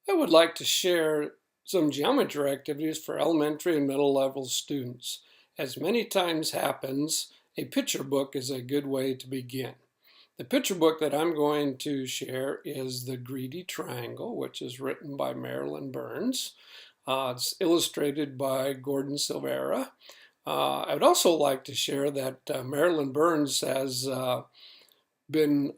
I would like to share some geometry activities for elementary and middle level students. As many times happens, a picture book is a good way to begin. The picture book that I'm going to share is The Greedy Triangle, which is written by Marilyn Burns. It's illustrated by Gordon Silvera. I would also like to share that Marilyn Burns has been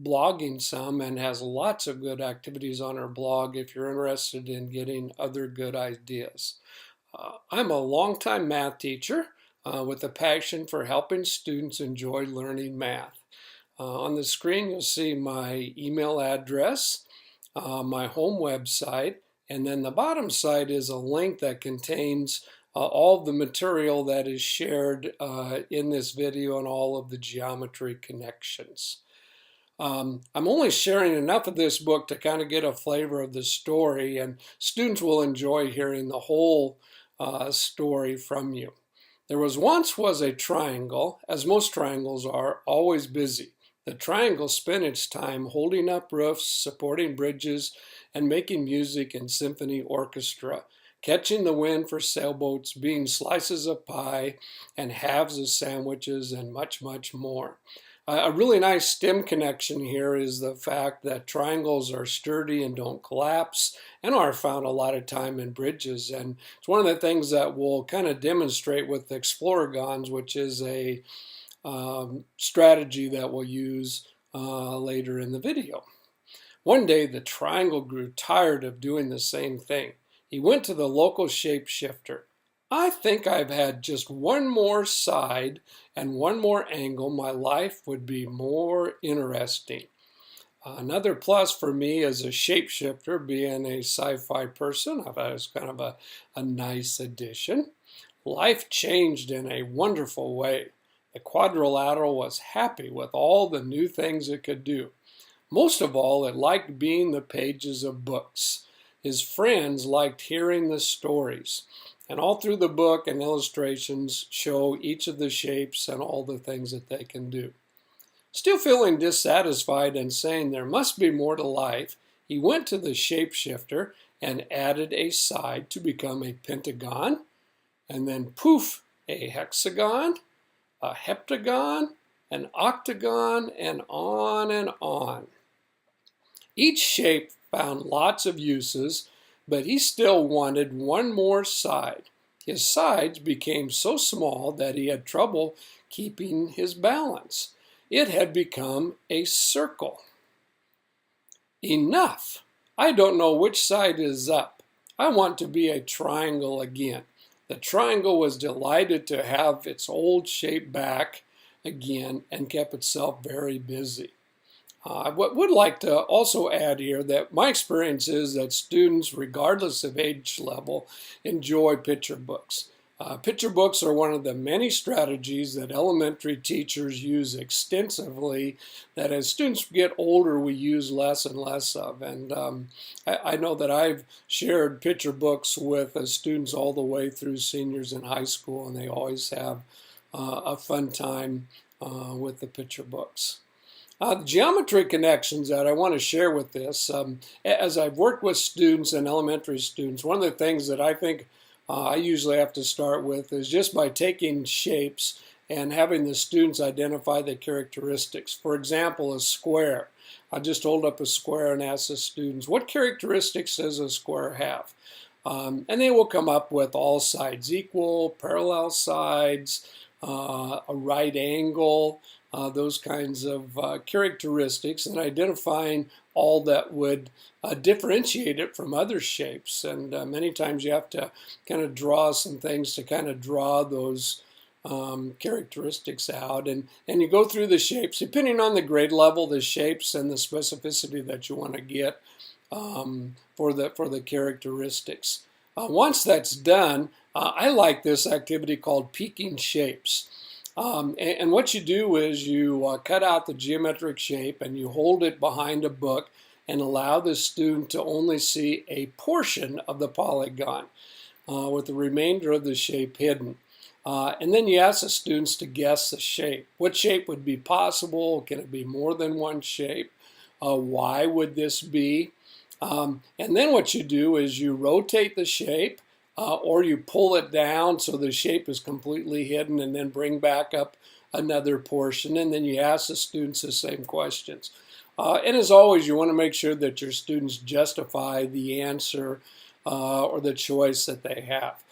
blogging some and has lots of good activities on her blog if you're interested in getting other good ideas. I'm a longtime math teacher with a passion for helping students enjoy learning math. On the screen you'll see my email address, my home website, and then the bottom side is a link that contains all of the material that is shared in this video and all of the geometry connections. I'm only sharing enough of this book to kind of get a flavor of the story, and students will enjoy hearing the whole story from you. There once was a triangle, as most triangles are, always busy. The triangle spent its time holding up roofs, supporting bridges, and making music in symphony orchestra, catching the wind for sailboats, being slices of pie, and halves of sandwiches, and much, much more. A really nice STEM connection here is the fact that triangles are sturdy and don't collapse and are found a lot of time in bridges. And it's one of the things that we'll kind of demonstrate with Exploragons, which is a strategy that we'll use later in the video. One day the triangle grew tired of doing the same thing. He went to the local shapeshifter. I think I've had just one more side and one more angle, my life would be more interesting. Another plus for me as a shapeshifter, being a sci-fi person, I thought it was kind of a nice addition. Life changed in a wonderful way. The quadrilateral was happy with all the new things it could do. Most of all, it liked being the pages of books. His friends liked hearing the stories. And all through the book and illustrations show each of the shapes and all the things that they can do. Still feeling dissatisfied and saying there must be more to life, he went to the shapeshifter and added a side to become a pentagon, and then poof, a hexagon, a heptagon, an octagon, and on and on. Each shape found lots of uses, but he still wanted one more side. His sides became so small that he had trouble keeping his balance. It had become a circle. Enough! I don't know which side is up. I want to be a triangle again. The triangle was delighted to have its old shape back again and kept itself very busy. I would like to also add here that my experience is that students, regardless of age level, enjoy picture books. Picture books are one of the many strategies that elementary teachers use extensively that as students get older we use less and less of. And I know that I've shared picture books with students all the way through seniors in high school, and they always have a fun time with the picture books. The geometry connections that I want to share with this, as I've worked with students and elementary students, one of the things that I think I usually have to start with is just by taking shapes and having the students identify the characteristics. For example, a square. I just hold up a square and ask the students, what characteristics does a square have? And they will come up with all sides equal, parallel sides, a right angle, those kinds of characteristics, and identifying all that would differentiate it from other shapes. And many times you have to kind of draw some things to kind of draw those characteristics out. And you go through the shapes, depending on the grade level, the shapes and the specificity that you want to get for the characteristics. Once that's done, I like this activity called peeking shapes. And what you do is you cut out the geometric shape and you hold it behind a book and allow the student to only see a portion of the polygon with the remainder of the shape hidden. And then you ask the students to guess the shape. What shape would be possible? Can it be more than one shape? Why would this be? And then what you do is you rotate the shape or you pull it down so the shape is completely hidden, and then bring back up another portion, and then you ask the students the same questions. And as always, you want to make sure that your students justify the answer or the choice that they have.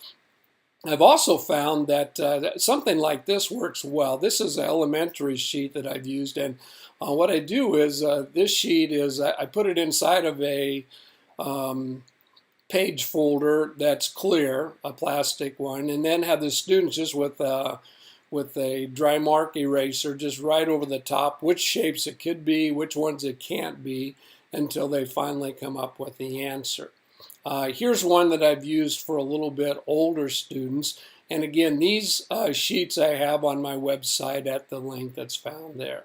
I've also found that something like this works well. This is an elementary sheet that I've used, and what I do is this sheet is I put it inside of a page folder that's clear, a plastic one, and then have the students just with a dry mark eraser just write over the top which shapes it could be, which ones it can't be, until they finally come up with the answer. Here's one that I've used for a little bit older students, and again, these sheets I have on my website at the link that's found there.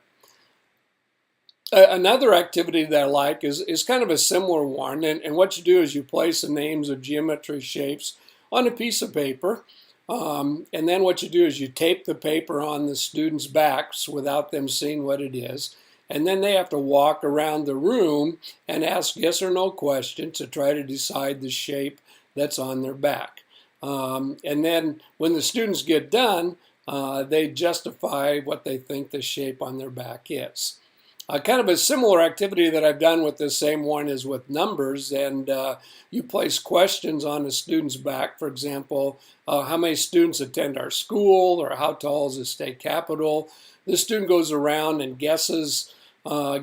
Another activity that I like is kind of a similar one, and what you do is you place the names of geometry shapes on a piece of paper, and then what you do is you tape the paper on the students' backs without them seeing what it is, and then they have to walk around the room and ask yes or no questions to try to decide the shape that's on their back. And then when the students get done, they justify what they think the shape on their back is. Kind of a similar activity that I've done with this same one is with numbers, and you place questions on a student's back. For example, how many students attend our school, or how tall is the state capitol? The student goes around and guesses,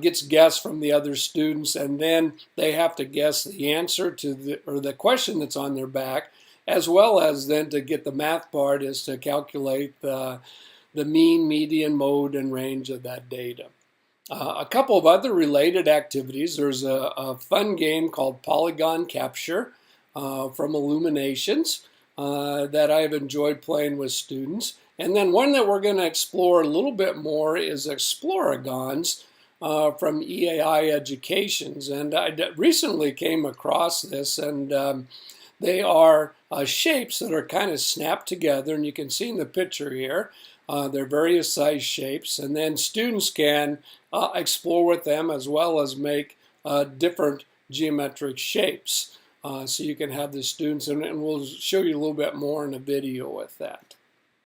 gets guess from the other students, and then they have to guess the answer to the question that's on their back, as well as then to get the math part is to calculate the mean, median, mode, and range of that data. A couple of other related activities. There's a fun game called Polygon Capture from Illuminations that I've enjoyed playing with students. And then one that we're going to explore a little bit more is Exploragons from EAI Educations. And I recently came across this, and they are shapes that are kind of snapped together, and you can see in the picture here. They're various size shapes, and then students can explore with them as well as make different geometric shapes. So you can have the students, and we'll show you a little bit more in a video with that.